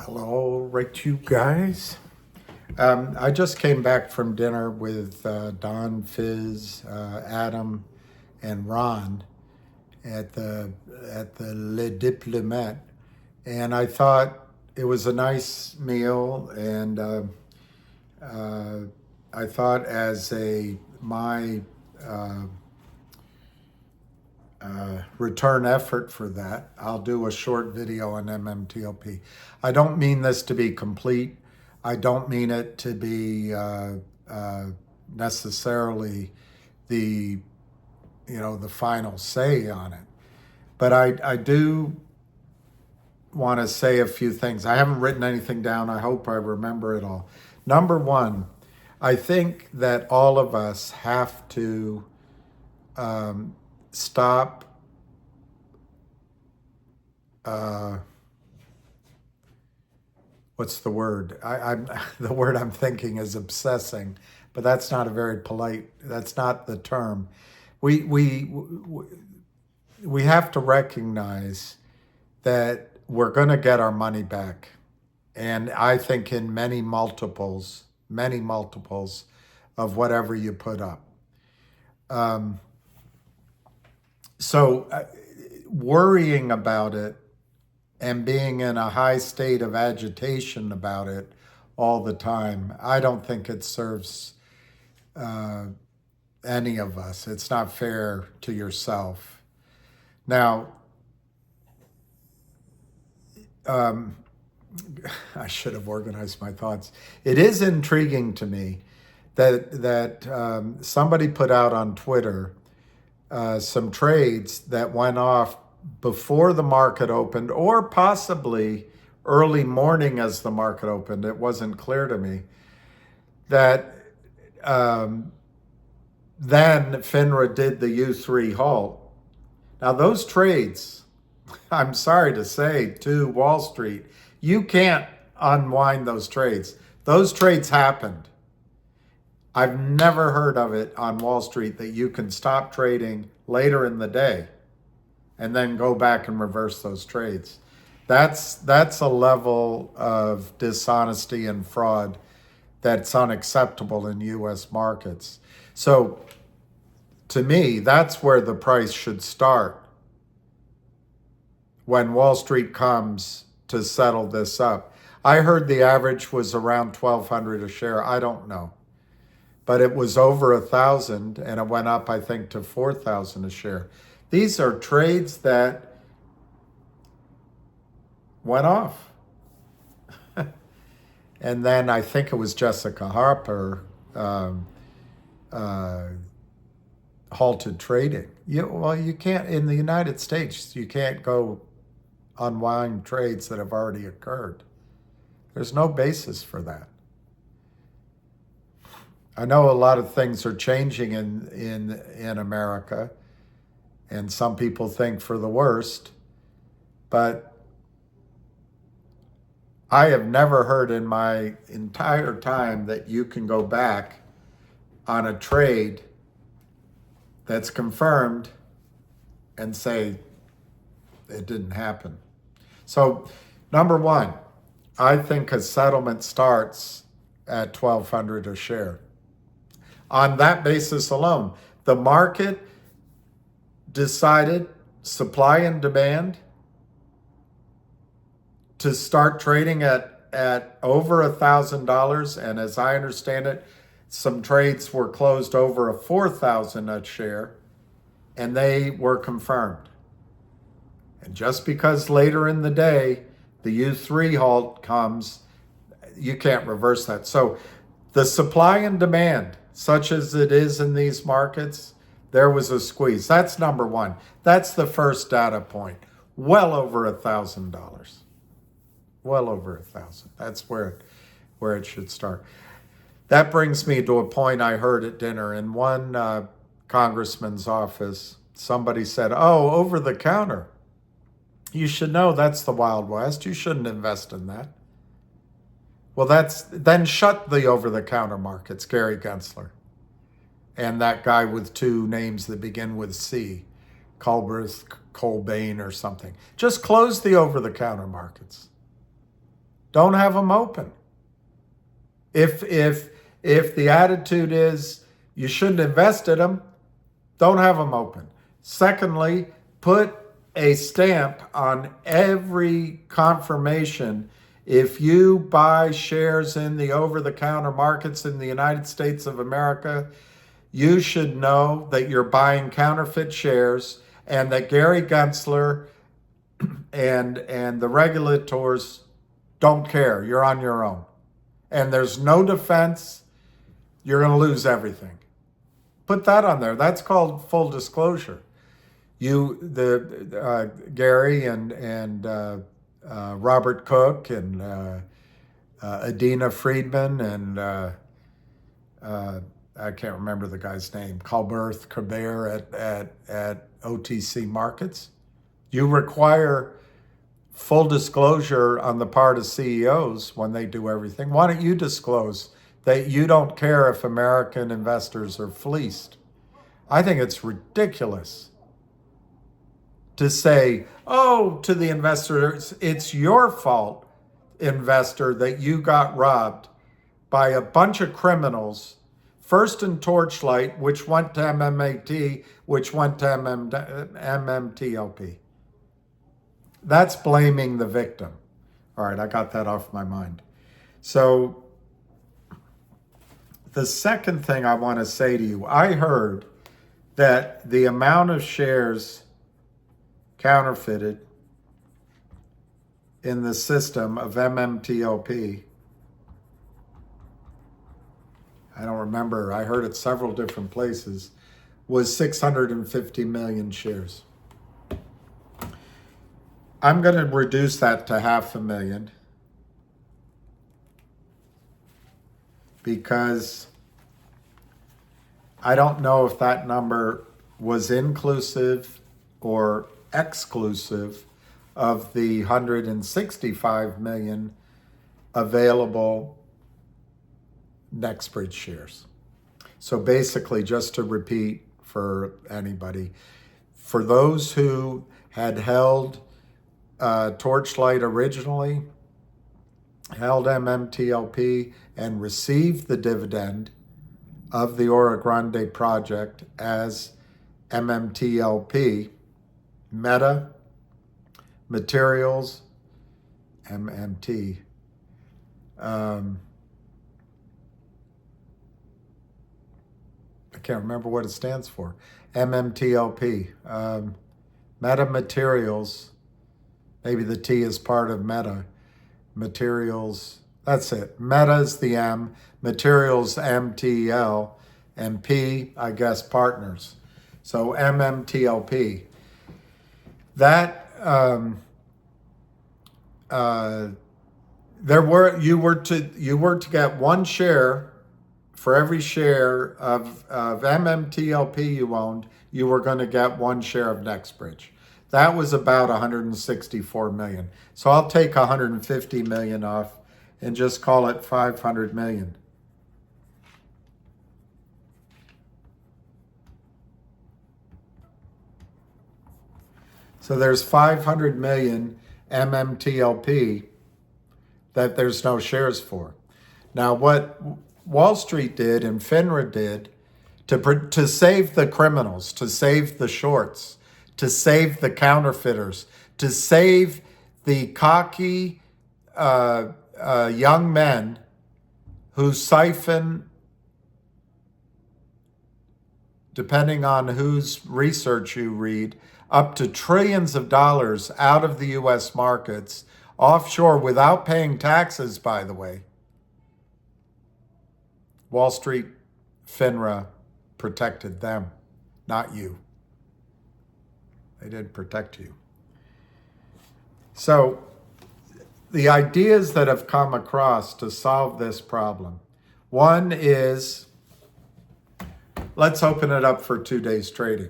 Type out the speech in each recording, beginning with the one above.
Well, all right, you guys. I just came back from dinner with Don, Fizz, Adam, and Ron at the Le Diplomate, and I thought it was a nice meal, and uh, I thought as a my uh, return effort for that, I'll do a short video on MMTLP. I don't mean this to be complete. I don't mean it to be necessarily the the final say on it. But I do want to say a few things. I haven't written anything down. I hope I remember it all. Number one, I think that all of us have to stop what's the word? I'm the word I'm thinking is obsessing, but that's not a very polite. That's not the term. We we we have to recognize that we're going to get our money back, and I think in many multiples of whatever you put up. Um, so worrying about it and being in a high state of agitation about it all the time, I don't think it serves uh, any of us. It's not fair to yourself. Now, um, I should have organized my thoughts. It is intriguing to me that somebody put out on Twitter some trades that went off before the market opened, or possibly early morning as the market opened. It wasn't clear to me that um, then FINRA did the U3 halt. Now those trades, I'm sorry to say to Wall Street, you can't unwind those trades. Those trades happened. I've never heard of it on Wall Street that you can stop trading later in the day and then go back and reverse those trades. That's a level of dishonesty and fraud that's unacceptable in US markets. So to me, that's where the price should start when Wall Street comes to settle this up. I heard the average was around 1,200 a share. I don't know. But it was over 1,000 and it went up, I think, to 4,000 a share. These are trades that went off. And then I think it was Jessica Harper uh, halted trading. You can't, in the United States, you can't go unwind trades that have already occurred. There's no basis for that. I know a lot of things are changing in America, and some people think for the worst, but I have never heard in my entire time that you can go back on a trade that's confirmed and say it didn't happen. So, number one, I think a settlement starts at 1,200 a share. On that basis alone, the market decided supply and demand to start trading at over $1,000, and as I understand it, some trades were closed over a 4,000 a share, and they were confirmed. And just because later in the day the U3 halt comes, you can't reverse that. So the supply and demand, such as it is in these markets, there was a squeeze. That's number one. That's the first data point. Well over $1,000. Well over 1,000. That's where it should start. That brings me to a point I heard at dinner. In one congressman's office, somebody said, "Oh, over the counter. You should know that's the Wild West. You shouldn't invest in that." Well, then shut the over-the-counter markets, Gary Gensler, and that guy with two names that begin with C, Colbert, Colbane or something. Just close the over-the-counter markets. don't have them open. If the attitude is you shouldn't invest in them, don't have them open. Secondly, put a stamp on every confirmation. If you buy shares in the over-the-counter markets in the United States of America, you should know that you're buying counterfeit shares and that Gary Gensler and the regulators don't care. You're on your own. And there's no defense. You're going to lose everything. Put that on there. That's called full disclosure. Gary and Robert Cook and Adina Friedman and I can't remember the guy's name, Colbert at OTC Markets. You require full disclosure on the part of CEOs when they do everything. Why don't you disclose that you don't care if American investors are fleeced? I think it's ridiculous to say, oh, to the investors, it's your fault, investor, that you got robbed by a bunch of criminals, first in Torchlight, which went to MMAT, which went to MMTLP. That's blaming the victim. All right, I got that off my mind. So the second thing I want to say to you, I heard that the amount of shares counterfeited in the system of MMTLP, I don't remember, I heard it several different places, was 650 million shares. I'm going to reduce that to 500,000 because I don't know if that number was inclusive or exclusive of the 165 million available NextBridge shares. So basically, just to repeat for anybody, for those who had held Torchlight originally, held MMTLP, and received the dividend of the Oro Grande project as MMTLP, Meta, Materials, MMT, I can't remember what it stands for, MMTLP, Meta Materials, maybe the T is part of Meta, Materials, that's it. Meta is the M, Materials MTL, and P, I guess, partners. So MMTLP. That you were to get one share for every share of MMTLP you owned. You were going to get one share of NextBridge. That was about 164 million. So I'll take 150 million off and just call it 500 million. So there's 500 million MMTLP that there's no shares for. Now, what Wall Street did and FINRA did to save the criminals, to save the shorts, to save the counterfeiters, to save the cocky young men who siphon, depending on whose research you read, up to trillions of dollars out of the U.S. markets, offshore, without paying taxes, by the way. Wall Street, FINRA protected them, not you. They didn't protect you. So the ideas that have come across to solve this problem, one is, let's open it up for 2 days trading.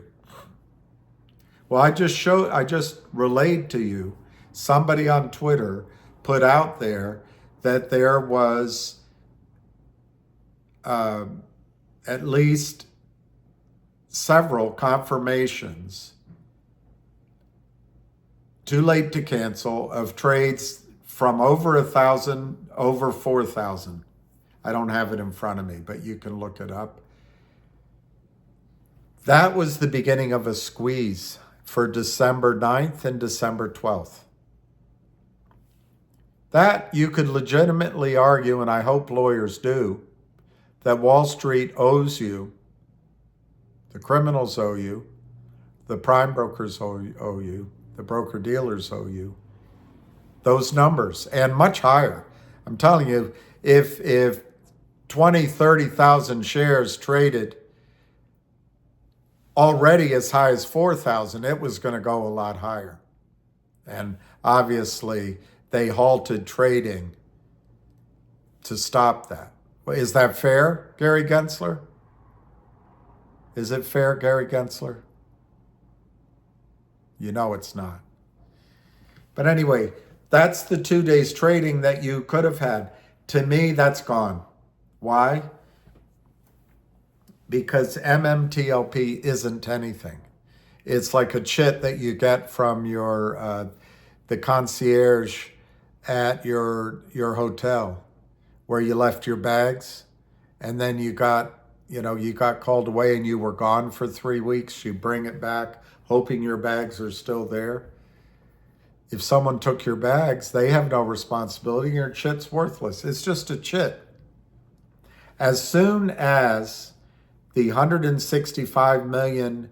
Well, I just relayed to you, somebody on Twitter put out there that there was at least several confirmations, too late to cancel, of trades from over 1,000, over 4,000. I don't have it in front of me, but you can look it up. That was the beginning of a squeeze for December 9th and December 12th. That you could legitimately argue, and I hope lawyers do, that Wall Street owes you, the criminals owe you, the prime brokers owe you, the broker-dealers owe you, those numbers, and much higher. I'm telling you, if 20, 30,000 shares traded already as high as 4,000, it was going to go a lot higher. And obviously, they halted trading to stop that. Is that fair, Gary Gensler? Is it fair, Gary Gensler? You know it's not. But anyway, that's the 2 days trading that you could have had. To me, that's gone. Why? Because MMTLP isn't anything. It's like a chit that you get from your the concierge at your hotel where you left your bags, and then you got called away and you were gone for 3 weeks. You bring it back hoping your bags are still there. If someone took your bags, they have no responsibility. Your chit's worthless. It's just a chit. As soon as the 165 million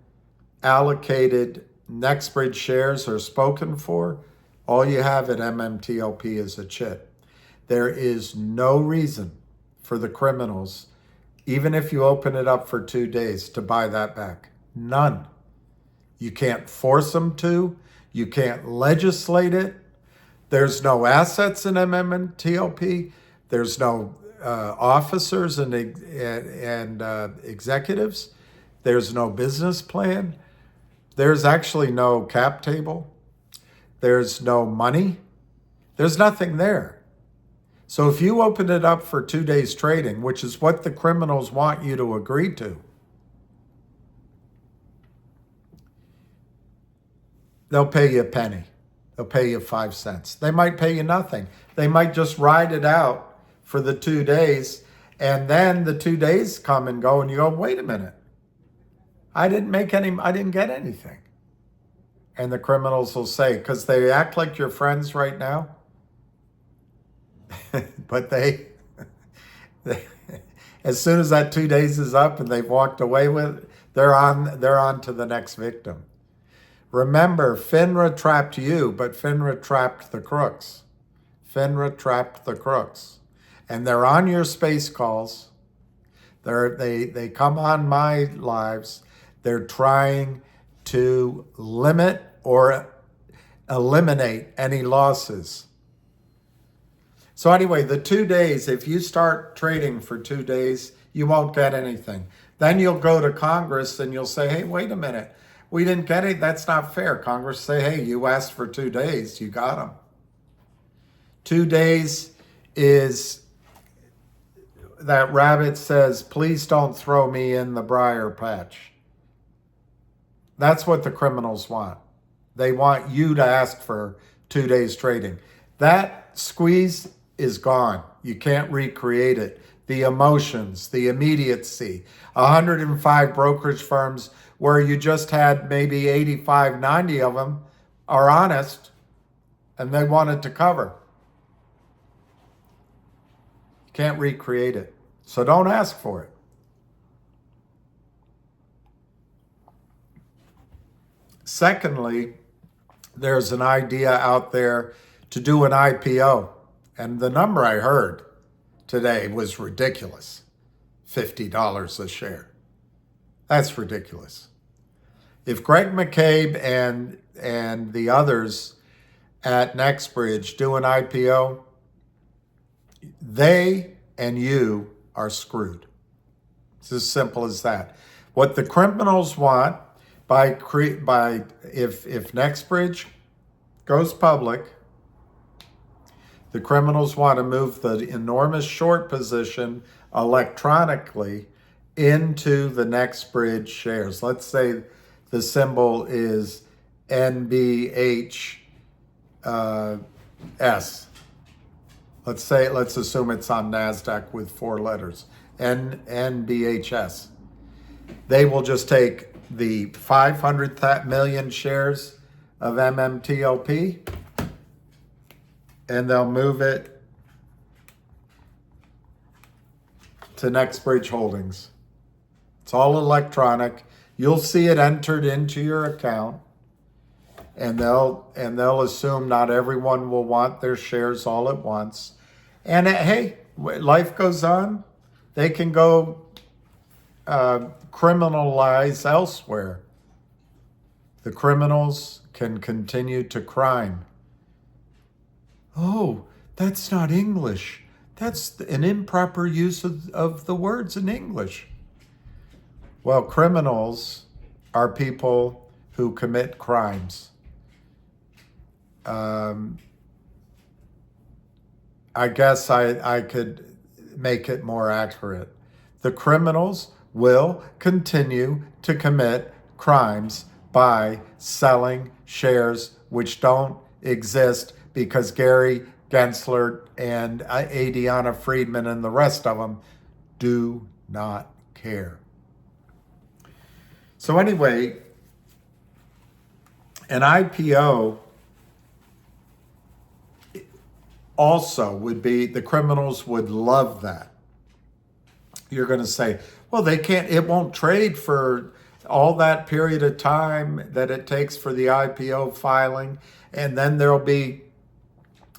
allocated NextBridge shares are spoken for, all you have at MMTLP is a chit. There is no reason for the criminals, even if you open it up for 2 days, to buy that back. None. You can't force them to. You can't legislate it. There's no assets in MMTLP. There's no officers and executives. There's no business plan. There's actually no cap table. There's no money. There's nothing there. So if you open it up for 2 days trading, which is what the criminals want you to agree to, they'll pay you a penny. They'll pay you 5 cents. They might pay you nothing. They might just ride it out for the 2 days, and then the 2 days come and go, and you go, wait a minute. I didn't get anything. And the criminals will say, because they act like your friends right now, but they as soon as that 2 days is up and they've walked away with it, they're on to the next victim. Remember, FINRA trapped you, but FINRA trapped the crooks. FINRA trapped the crooks. And they're on your space calls. They come on my lives. They're trying to limit or eliminate any losses. So anyway, the 2 days, if you start trading for 2 days, you won't get anything. Then you'll go to Congress and you'll say, hey, wait a minute. We didn't get it. That's not fair. Congress say, hey, you asked for 2 days. You got them. 2 days is, that rabbit says, please don't throw me in the briar patch. That's what the criminals want. They want you to ask for 2 days trading. That squeeze is gone. You can't recreate it. The emotions, the immediacy. 105 brokerage firms where you just had maybe 85, 90 of them are honest and they wanted to cover. You can't recreate it. So don't ask for it. Secondly, there's an idea out there to do an IPO. And the number I heard today was ridiculous. $50 a share. That's ridiculous. If Greg McCabe and the others at NextBridge do an IPO, they and you are screwed. It's as simple as that. What the criminals want if NextBridge goes public, the criminals want to move the enormous short position electronically into the NextBridge shares. Let's say the symbol is NBHS. Let's assume it's on NASDAQ with 4 letters, NBHS. They will just take the 500 million shares of MMTLP and they'll move it to NextBridge Holdings. It's all electronic. You'll see it entered into your account, and they'll assume not everyone will want their shares all at once. And hey, life goes on. They can go criminalize elsewhere. The criminals can continue to crime. Oh, that's not English. That's an improper use of the words in English. Well, criminals are people who commit crimes. I guess I could make it more accurate. The criminals will continue to commit crimes by selling shares which don't exist because Gary Gensler and Adriana Friedman and the rest of them do not care. So anyway, an IPO also would be, the criminals would love that. You're going to say, well, they can't, it won't trade for all that period of time that it takes for the IPO filing. And then there'll be,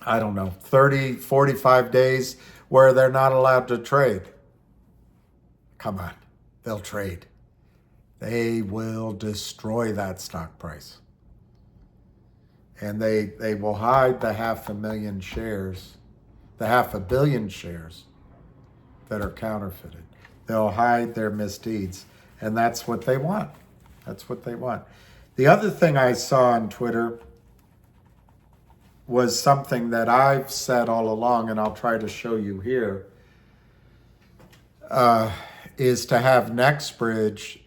I don't know, 30, 45 days where they're not allowed to trade. Come on, they'll trade. They will destroy that stock price. And they will hide the 500,000 shares, the 500 million shares that are counterfeited. They'll hide their misdeeds. And that's what they want. That's what they want. The other thing I saw on Twitter was something that I've said all along, and I'll try to show you here, is to have NextBridge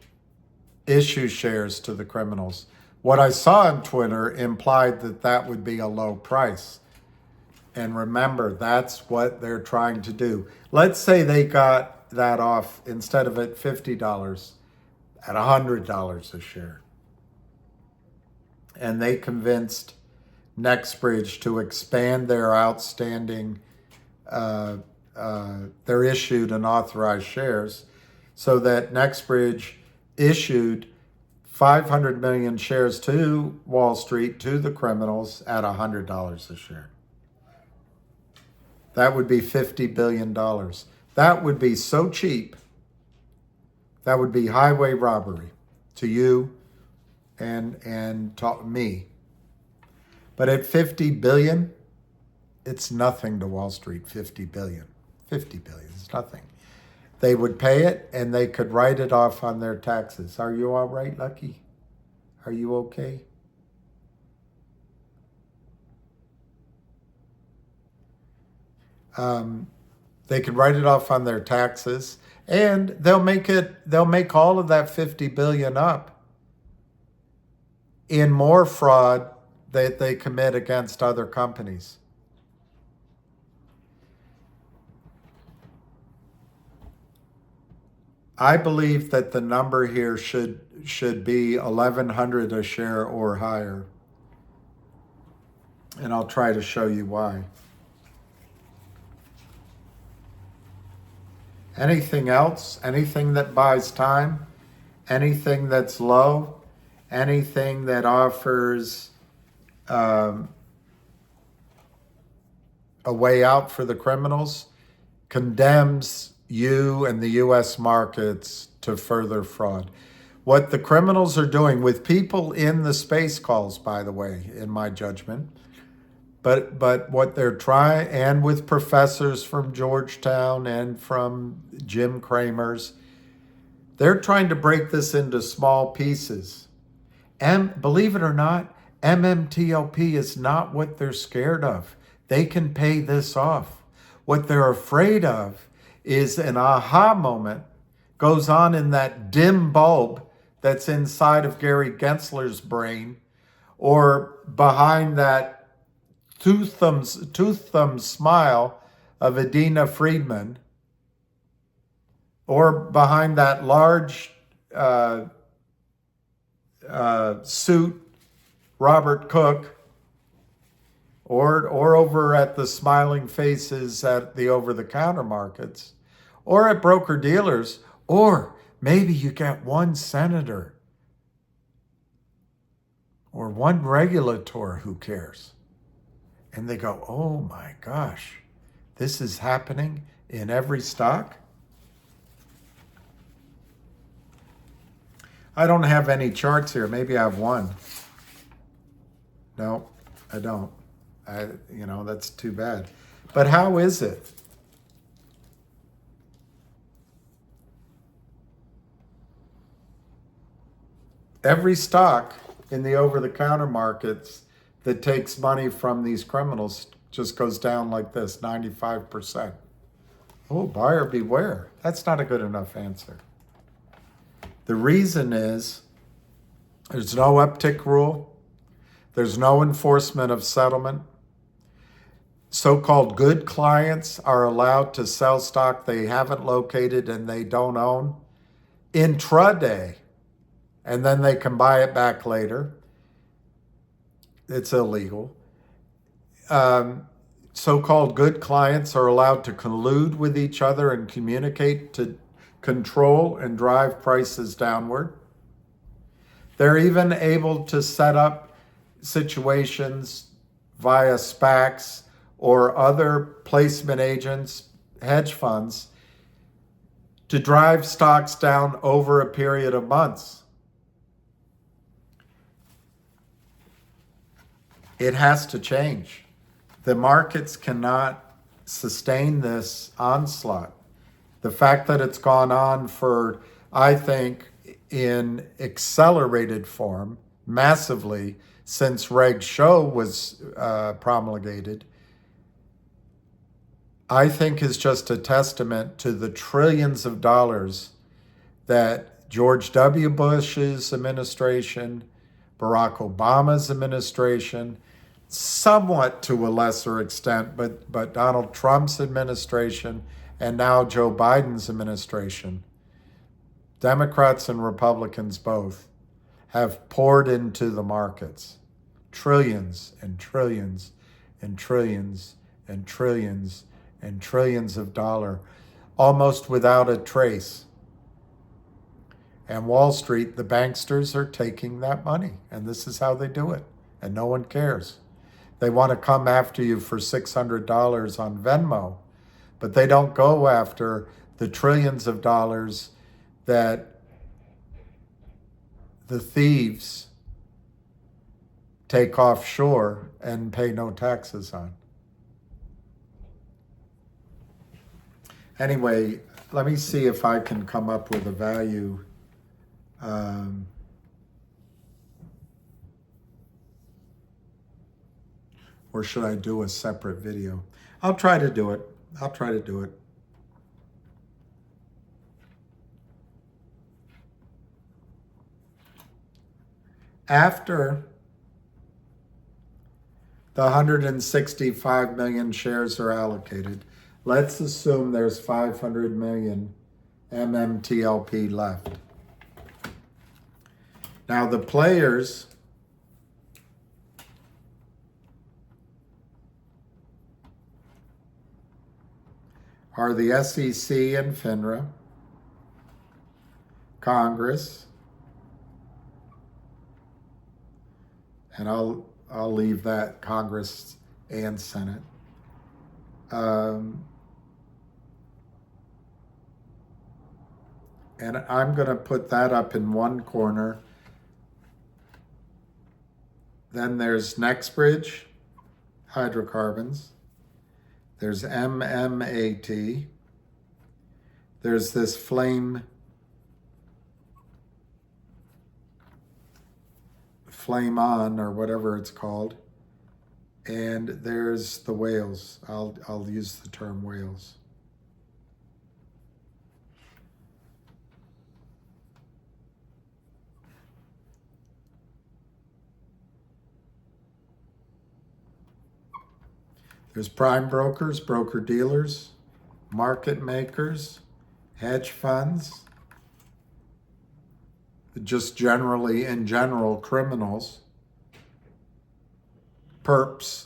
issue shares to the criminals. What I saw on Twitter implied that that would be a low price. And remember, that's what they're trying to do. Let's say they got that off, instead of at $50, at $100 a share. And they convinced NextBridge to expand their outstanding, their issued and authorized shares, so that NextBridge issued 500 million shares to Wall Street, to the criminals, at $100 a share. That would be $50 billion. That would be so cheap. That would be highway robbery to you and to me. But at 50 billion, it's nothing to Wall Street. 50 billion. 50 billion is nothing. They would pay it and they could write it off on their taxes. Are you all right, Lucky? Are you okay? They could write it off on their taxes, and they'll make all of that 50 billion up in more fraud that they commit against other companies. I believe that the number here should be 1,100 a share or higher. And I'll try to show you why. Anything else, anything that buys time, anything that's low, anything that offers a way out for the criminals, condemns you and the U.S. markets to further fraud. What the criminals are doing with people in the space calls, by the way, in my judgment, but what they're trying, and with professors from Georgetown and from Jim Cramer's, they're trying to break this into small pieces. And believe it or not, MMTLP is not what they're scared of. They can pay this off. What they're afraid of is an aha moment goes on in that dim bulb that's inside of Gary Gensler's brain, or behind that tooth thumb smile of Adina Friedman, or behind that large suit Robert Cook, or over at the smiling faces at the over-the-counter markets, or at broker-dealers, or maybe you get one senator or one regulator who cares. And they go, oh my gosh, this is happening in every stock? I don't have any charts here. Maybe I have one. No, I don't. That's too bad. But how is it? Every stock in the over-the-counter markets that takes money from these criminals just goes down like this, 95%. Oh, buyer beware. That's not a good enough answer. The reason is there's no uptick rule. There's no enforcement of settlement. So-called good clients are allowed to sell stock they haven't located and they don't own intraday, and then they can buy it back later. It's illegal. So-called good clients are allowed to collude with each other and communicate to control and drive prices downward. They're even able to set up situations via SPACs or other placement agents, hedge funds, to drive stocks down over a period of months. It has to change. The markets cannot sustain this onslaught. The fact that it's gone on for, I think, in accelerated form, massively, since Reg Show was promulgated, I think is just a testament to the trillions of dollars that George W. Bush's administration, Barack Obama's administration, somewhat to a lesser extent, but Donald Trump's administration, and now Joe Biden's administration, Democrats and Republicans both, have poured into the markets trillions and trillions and trillions and trillions and trillions of dollars, almost without a trace. And Wall Street, the banksters are taking that money, and this is how they do it, and no one cares. They want to come after you for $600 on Venmo, but they don't go after the trillions of dollars that the thieves take offshore and pay no taxes on. Anyway, let me see if I can come up with a value. Or should I do a separate video? I'll try to do it. After the 165 million shares are allocated, let's assume there's 500 million MMTLP left. Now the players are the SEC and FINRA, Congress, and I'll leave that, Congress and Senate. And I'm going to put that up in one corner. Then there's NextBridge, hydrocarbons. There's MMAT. There's this flame on, or whatever it's called. And there's the whales. I'll use the term whales. There's prime brokers, broker dealers, market makers, hedge funds, just generally, in general, criminals, perps,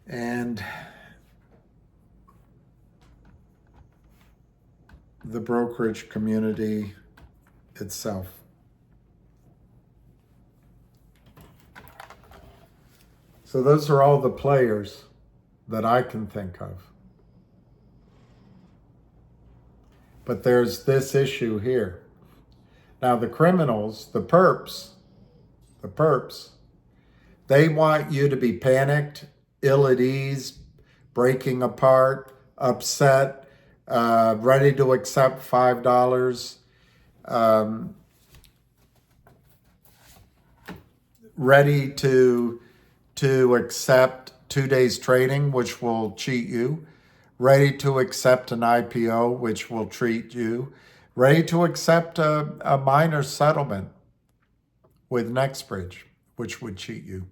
and the brokerage community itself. So those are all the players that I can think of. But there's this issue here. Now the criminals, the perps, they want you to be panicked, ill at ease, breaking apart, upset, ready to accept $5, ready to accept 2 days trading, which will cheat you, ready to accept an IPO, which will treat you, ready to accept a minor settlement with NextBridge, which would cheat you.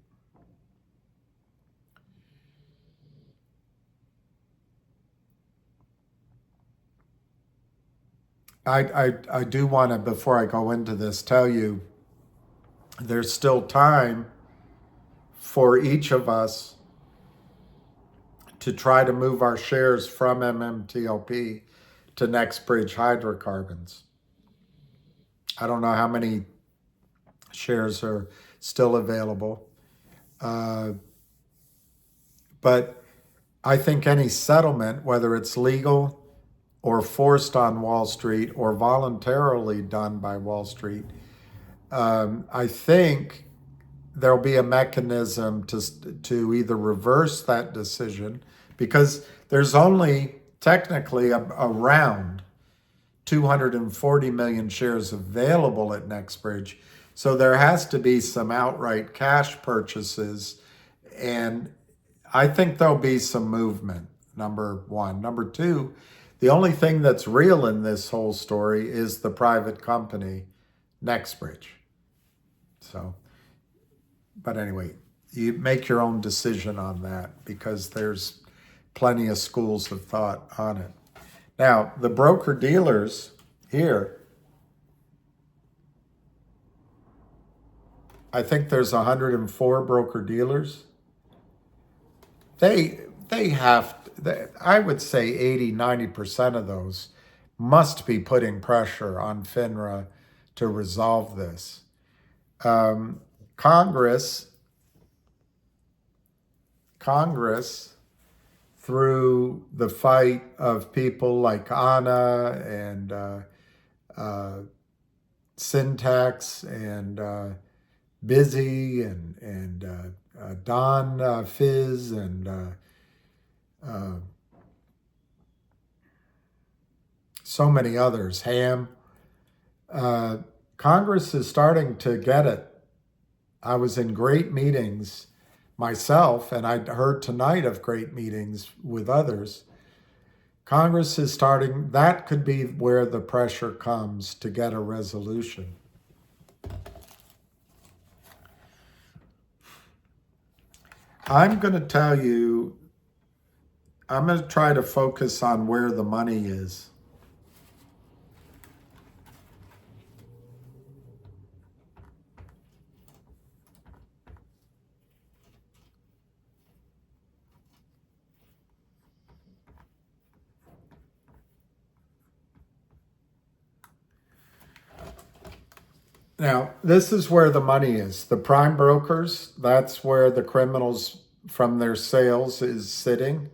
I do want to, before I go into this, tell you there's still time for each of us to try to move our shares from MMTLP to NextBridge Hydrocarbons. I don't know how many shares are still available, but I think any settlement, whether it's legal or forced on Wall Street or voluntarily done by Wall Street, I think there'll be a mechanism to either reverse that decision, because there's only technically around 240 million shares available at NextBridge. So there has to be some outright cash purchases, and I think there'll be some movement, number one. Number two, the only thing that's real in this whole story is the private company, NextBridge. So, but anyway, you make your own decision on that, because there's plenty of schools of thought on it. Now, the broker dealers here, I think there's 104 broker dealers. They have, I would say 80-90% of those must be putting pressure on FINRA to resolve this. Congress, through the fight of people like Anna and Syntax and Busy and Don Fizz and so many others, Ham. Congress is starting to get it. I was in great meetings myself, and I heard tonight of great meetings with others. Congress is starting, that could be where the pressure comes to get a resolution. I'm going to tell you, I'm going to try to focus on where the money is. Now, this is where the money is. The prime brokers, that's where the criminals from their sales is sitting.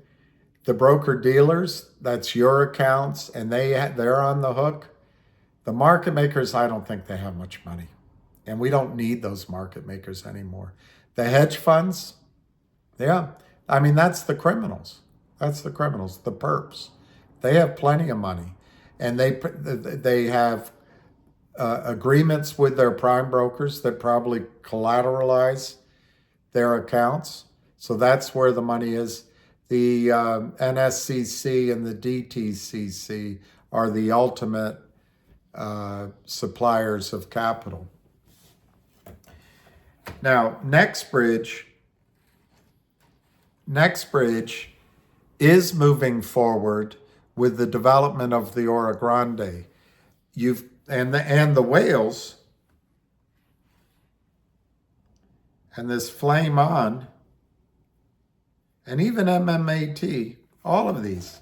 The broker dealers, that's your accounts, and they're on the hook. The market makers, I don't think they have much money. And we don't need those market makers anymore. The hedge funds, yeah. I mean, that's the criminals. That's the criminals, the perps. They have plenty of money. And they have agreements with their prime brokers that probably collateralize their accounts. So that's where the money is. The NSCC and the DTCC are the ultimate suppliers of capital. Now, NextBridge is moving forward with the development of the Ora Grande. And the whales and this Flame On and even MMAT, all of these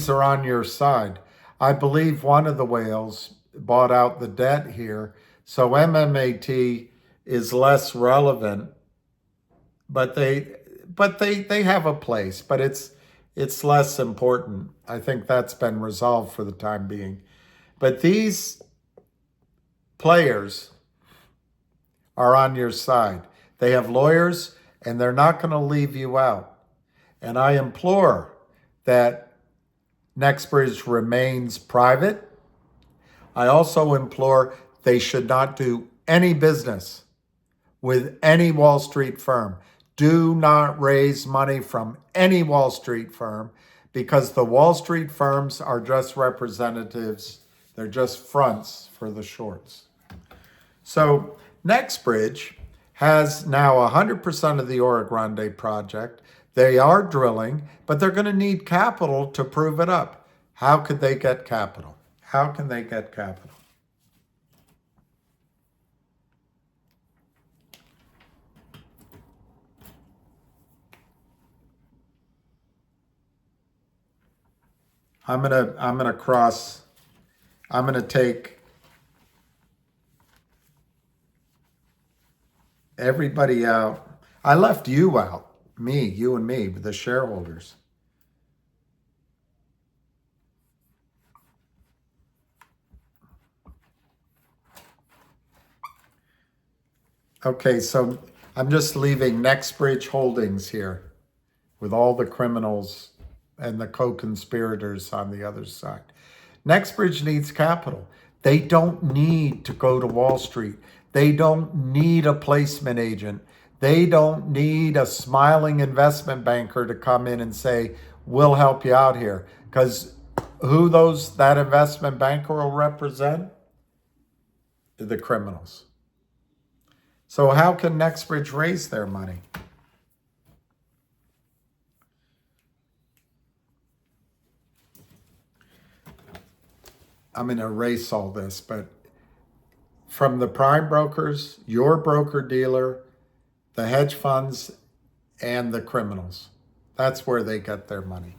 are on your side. I believe one of the whales bought out the debt here, so MMAT is less relevant, but they have a place, but it's less important. I think that's been resolved for the time being. But these players are on your side. They have lawyers, and they're not going to leave you out. And I implore that NextBridge remains private. I also implore they should not do any business with any Wall Street firm. Do not raise money from any Wall Street firm, because the Wall Street firms are just representatives. They're just fronts for the shorts. So NextBridge has now 100% of the Ora Grande project. They are drilling, but they're going to need capital to prove it up. How could they get capital? How can they get capital? I'm gonna take everybody out. I left you out, you and me, the shareholders. Okay, so I'm just leaving NextBridge Holdings here with all the criminals and the co-conspirators on the other side. NextBridge needs capital. They don't need to go to Wall Street. They don't need a placement agent. They don't need a smiling investment banker to come in and say, we'll help you out here. Because who that investment banker will represent? The criminals. So how can NextBridge raise their money? I'm going to erase all this, but from the prime brokers, your broker-dealer, the hedge funds, and the criminals. That's where they get their money.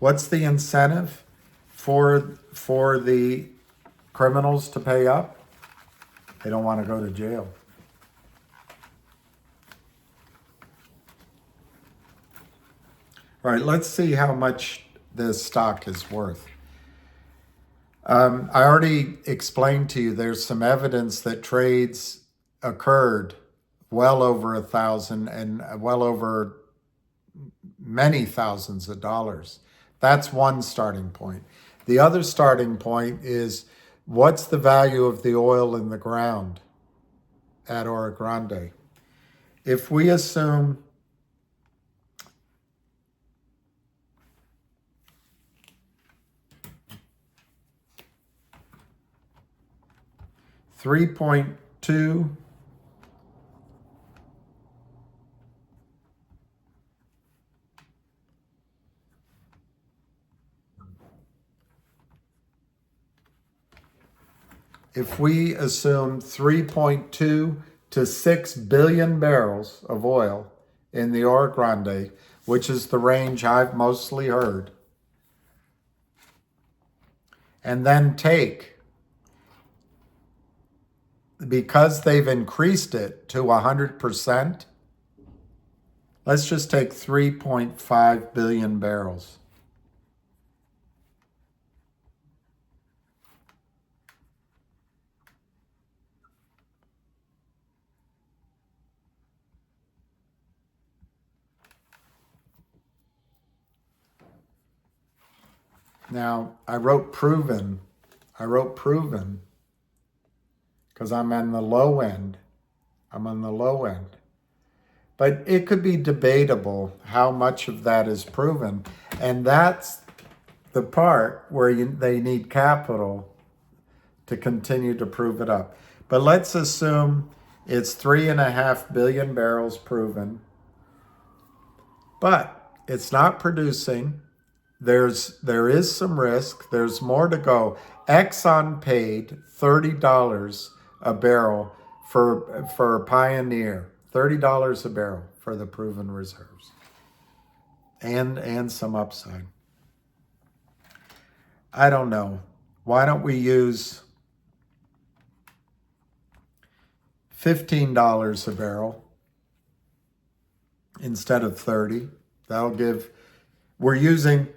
What's the incentive for the criminals to pay up? They don't want to go to jail. All right, let's see how much this stock is worth. I already explained to you there's some evidence that trades occurred well over 1,000 and well over many thousands of dollars. That's one starting point. The other starting point is, what's the value of the oil in the ground at Ora Grande? If we assume $3.2 if we assume 3.2 to 6 billion barrels of oil in the Ora Grande, which is the range I've mostly heard, and then take, because they've increased it to 100%, let's just take 3.5 billion barrels. Now, I wrote proven because I'm on the low end. But it could be debatable how much of that is proven. And that's the part where they need capital to continue to prove it up. But let's assume it's 3.5 billion barrels proven, but it's not producing. There is some risk. There's more to go. Exxon paid $30 a barrel for Pioneer. $30 a barrel for the proven reserves. And some upside. I don't know. Why don't we use $15 a barrel instead of 30? That'll give, we're using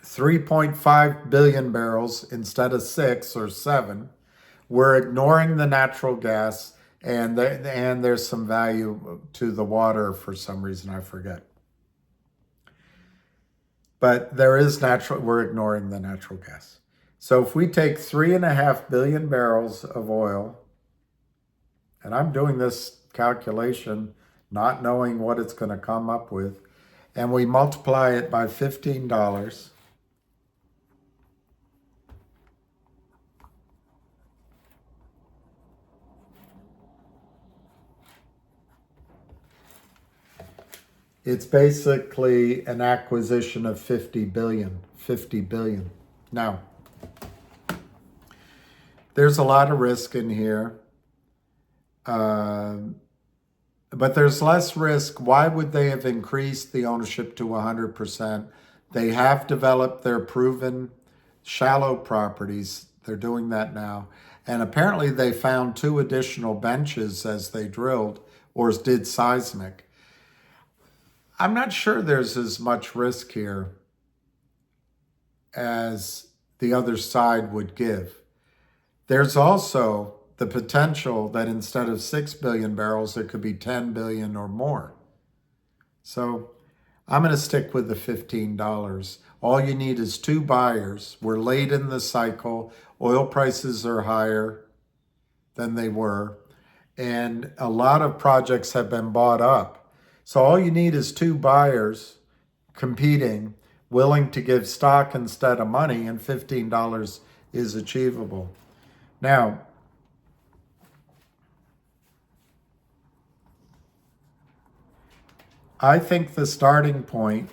3.5 billion barrels instead of 6 or 7. We're ignoring the natural gas, and there's some value to the water for some reason, I forget. But there is we're ignoring the natural gas. So if we take 3.5 billion barrels of oil, and I'm doing this calculation not knowing what it's going to come up with, and we multiply it by $15, it's basically an acquisition of 50 billion. 50 billion. Now, there's a lot of risk in here. But there's less risk. Why would they have increased the ownership to 100%? They have developed their proven shallow properties. They're doing that now. And apparently they found 2 additional benches as they drilled or did seismic. I'm not sure there's as much risk here as the other side would give. There's also the potential that instead of 6 billion barrels, it could be 10 billion or more. So I'm going to stick with the $15. All you need is 2 buyers. We're late in the cycle. Oil prices are higher than they were. And a lot of projects have been bought up. So all you need is 2 buyers competing, willing to give stock instead of money, and $15 is achievable. Now, I think the starting point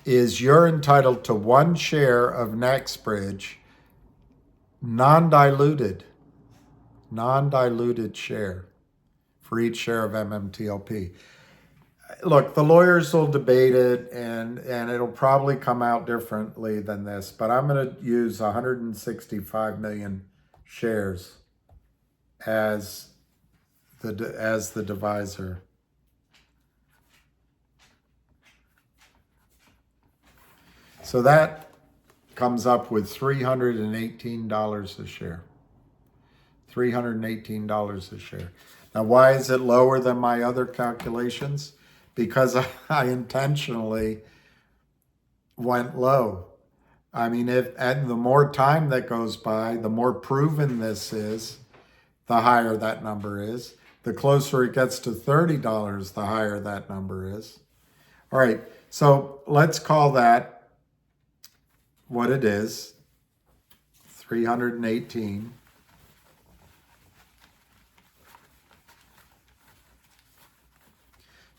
is you're entitled to 1 share of NextBridge, non-diluted share for each share of MMTLP. Look, the lawyers will debate it, and it'll probably come out differently than this, but I'm going to use 165 million shares as the divisor. So that comes up with $318 a share. $318 a share. Now, why is it lower than my other calculations? Because I intentionally went low. I mean, and the more time that goes by, the more proven this is, the higher that number is. The closer it gets to $30, the higher that number is. All right, so let's call that what it is, 318.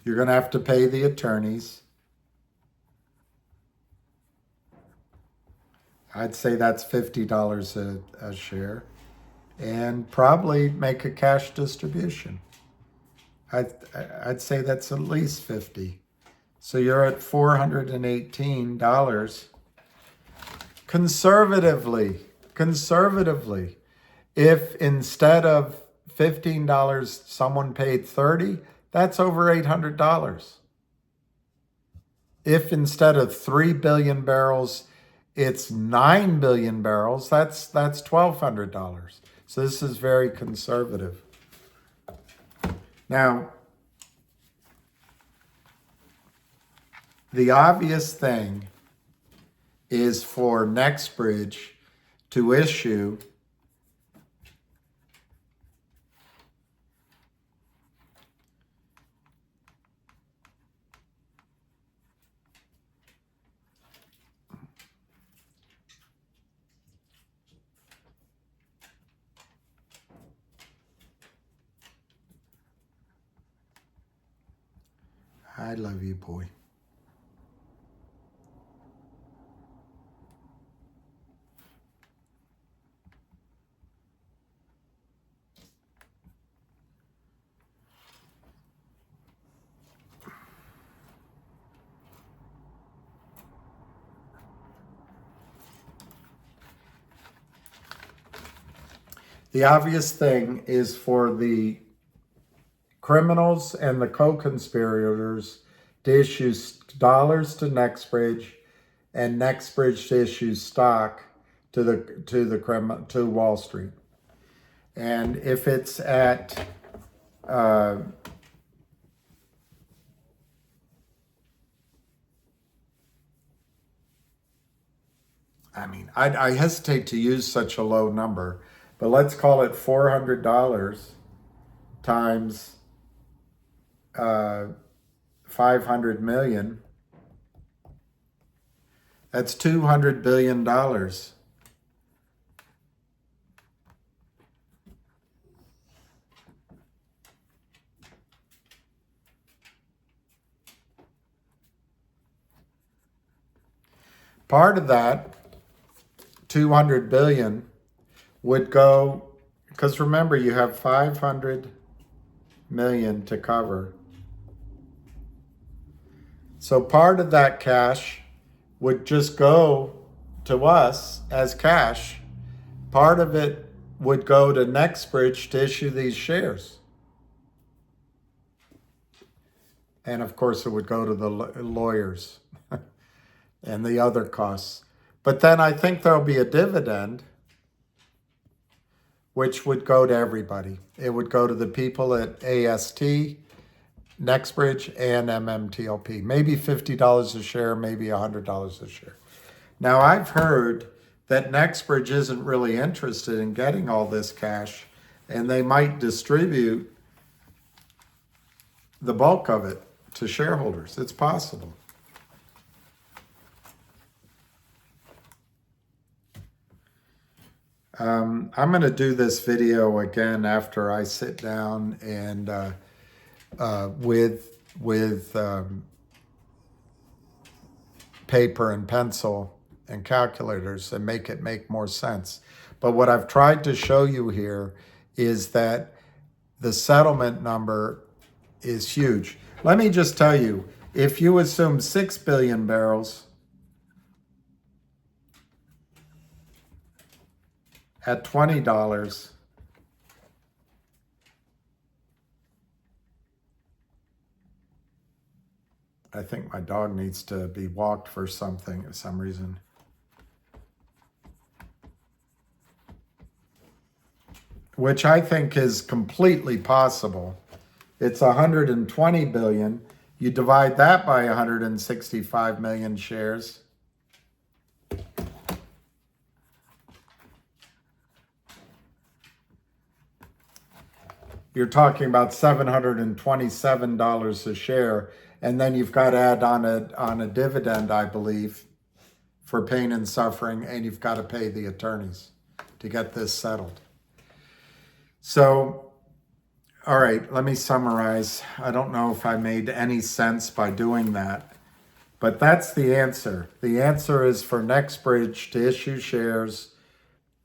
You're going to have to pay the attorneys. I'd say that's $50 a share, and probably make a cash distribution. I'd say that's at least 50. So you're at $418. Conservatively, if instead of $15, someone paid $30, that's over $800. If instead of 3 billion barrels, it's 9 billion barrels, that's $1,200. So this is very conservative. Now, the obvious thing is for NextBridge to issue I love you, boy. The obvious thing is for the criminals and the co-conspirators to issue dollars to Nextbridge, and Nextbridge to issue stock to Wall Street. And if it's at I hesitate to use such a low number, but let's call it $400 times 500 million. That's $200 billion. Part of that 200 billion would go, because remember, you have 500 million to cover. So part of that cash would just go to us as cash. Part of it would go to Nextbridge to issue these shares. And of course, it would go to the lawyers and the other costs. But then I think there'll be a dividend, which would go to everybody. It would go to the people at AST, Nextbridge, and MMTLP. Maybe $50 a share, maybe $100 a share. Now, I've heard that Nextbridge isn't really interested in getting all this cash, and they might distribute the bulk of it to shareholders. It's possible. I'm going to do this video again after I sit down and with paper and pencil and calculators and make it make more sense. But what I've tried to show you here is that the settlement number is huge. Let me just tell you, if you assume 6 billion barrels at $20, I think my dog needs to be walked for some reason. Which I think is completely possible. It's 120 billion. You divide that by 165 million shares. You're talking about $727 a share, and then you've got to add on a dividend, I believe, for pain and suffering, and you've got to pay the attorneys to get this settled. So, all right, let me summarize. I don't know if I made any sense by doing that, but that's the answer. The answer is for Nextbridge to issue shares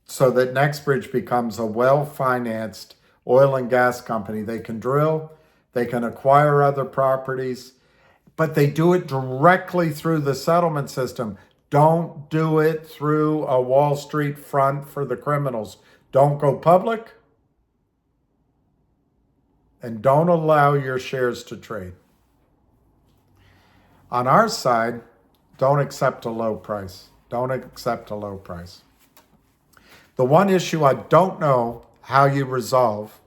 so that Nextbridge becomes a well-financed oil and gas company. They can drill, they can acquire other properties, but they do it directly through the settlement system. Don't do it through a Wall Street front for the criminals. Don't go public, and don't allow your shares to trade. On our side, don't accept a low price. Don't accept a low price. The one issue I don't know how you resolve,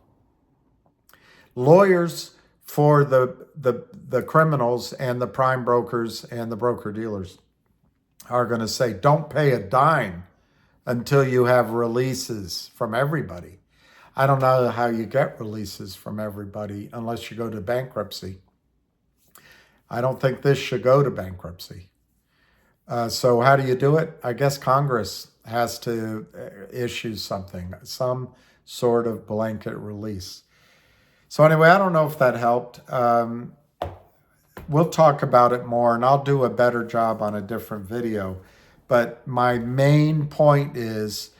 lawyers for the criminals and the prime brokers and the broker dealers are going to say, don't pay a dime until you have releases from everybody. I don't know how you get releases from everybody unless you go to bankruptcy. I don't think this should go to bankruptcy. So how do you do it? I guess Congress has to issue something, some sort of blanket release. So anyway, I don't know if that helped. we'll talk about it more, and I'll do a better job on a different video. But my main point is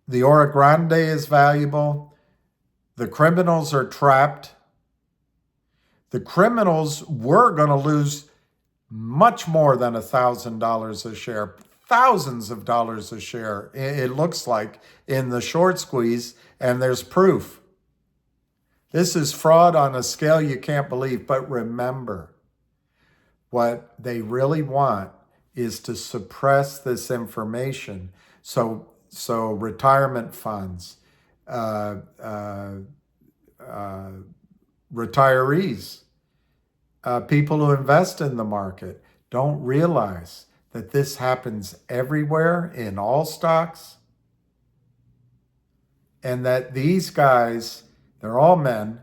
the Ora Grande is valuable. The criminals are trapped. The criminals were going to lose much more than $1,000 a share, thousands of dollars a share, it looks like, in the short squeeze, and there's proof. This is fraud on a scale you can't believe. But remember, what they really want is to suppress this information. So retirement funds, retirees, people who invest in the market don't realize that this happens everywhere in all stocks, and that these guys, they're all men,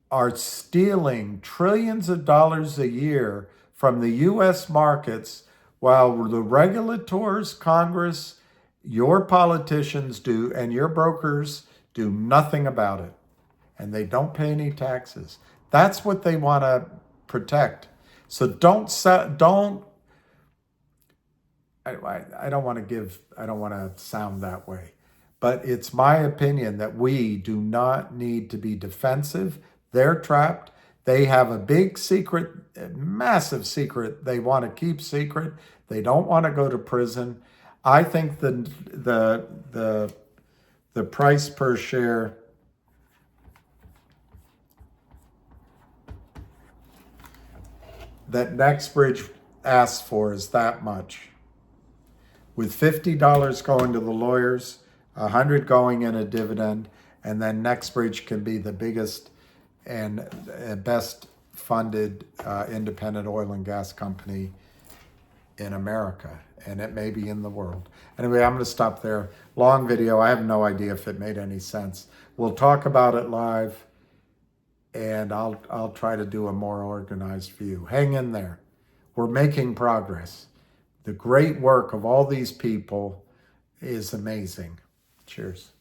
are stealing trillions of dollars a year from the U.S. markets, while the regulators, Congress, your politicians do, and your brokers do nothing about it. And they don't pay any taxes. That's what they want to protect. So I don't want to sound that way, but it's my opinion that we do not need to be defensive. They're trapped. They have a big secret, massive secret they want to keep secret. They don't want to go to prison. I think the price per share that NextBridge asks for is that much. With $50 going to the lawyers, $100 going in a dividend, and then NextBridge can be the biggest and best funded independent oil and gas company in America, and it may be in the world. Anyway, I'm going to stop there. Long video. I have no idea if it made any sense. We'll talk about it live, and I'll try to do a more organized view. Hang in there. We're making progress. The great work of all these people is amazing. Cheers.